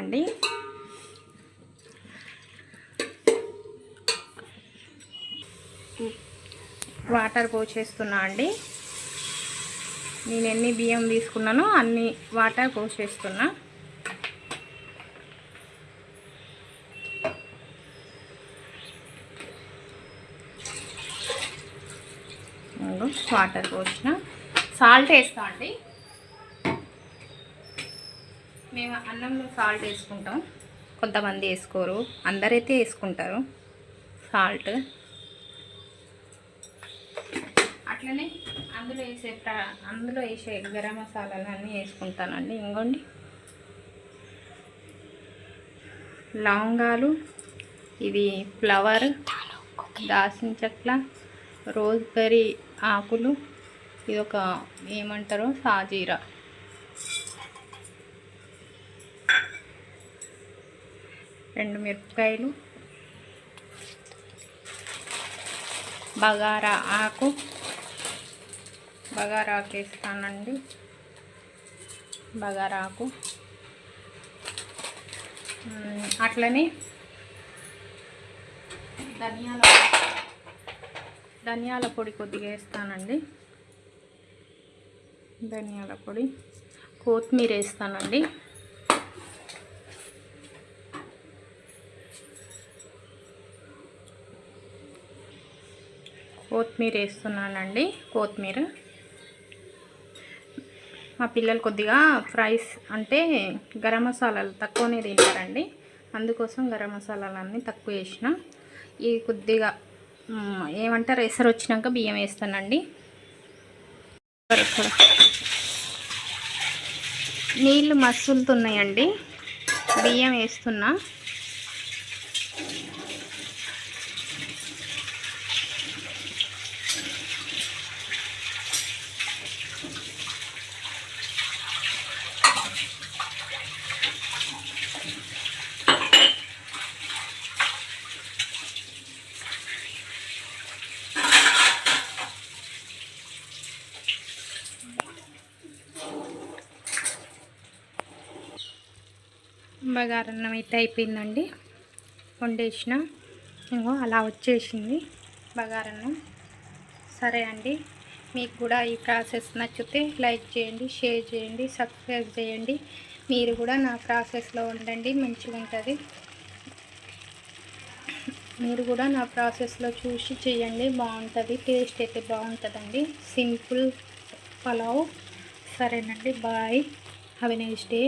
అండి. వాటర్ పోసేస్తున్నా అండి. నేను ఎన్ని బియ్యం తీసుకున్నానో అన్ని వాటర్ పోసేస్తున్నా. వాటర్ పోసిన సాల్ట్ వేస్తా అండి. మేము అన్నంలో సాల్ట్ వేసుకుంటాం, కొంతమంది వేసుకోరు, అందరైతే వేసుకుంటారు సాల్ట్. అట్లనే అందులో వేసే గరం మసాలాలు అన్నీ వేసుకుంటానండి. ఇంకోండి లవంగాలు, ఇవి ఫ్లవర్, దాల్చిన చెక్క, రోజ్బెర్రీ ఆకులు, ఇది ఒక ఏమంటారో సాజీరా, రెండు మిరపకాయలు, బగారా ఆకు వేస్తానండి. బగారా ఆకు, అట్లనే ధనియాల పొడి కొద్దిగా వేస్తానండి. ధనియాల పొడి, కొత్తిమీర వేస్తానండి. కొత్తిమీర వేస్తున్నానండి. కొత్తిమీర మా పిల్లలు కొద్దిగా ఫ్రైస్ అంటే గరం మసాలాలు తక్కువనే తింటారండి, అందుకోసం గరం మసాలాలన్నీ తక్కువ వేసిన. ఇవి కొద్దిగా ఏమంటారు ఎసరు వచ్చినాక బియ్యం వేస్తానండి. నీళ్ళు మసులుతున్నాయండి, బియ్యం వేస్తున్నా. బగారన్నం అయితే అయిపోయిందండి, వండేసిన. ఇంకో అలా వచ్చేసింది బగారన్నం. సరే అండి, మీకు కూడా ఈ ప్రాసెస్ నచ్చితే లైక్ చేయండి, షేర్ చేయండి, సబ్స్క్రైబ్ చేయండి. మీరు కూడా నా ప్రాసెస్లో ఉండండి, మంచిగా ఉంటుంది. మీరు కూడా నా ప్రాసెస్లో చూసి చేయండి, బాగుంటుంది. టేస్ట్ అయితే బాగుంటుందండి. సింపుల్ పలావ్. సరేనండి, bye, have a nice day.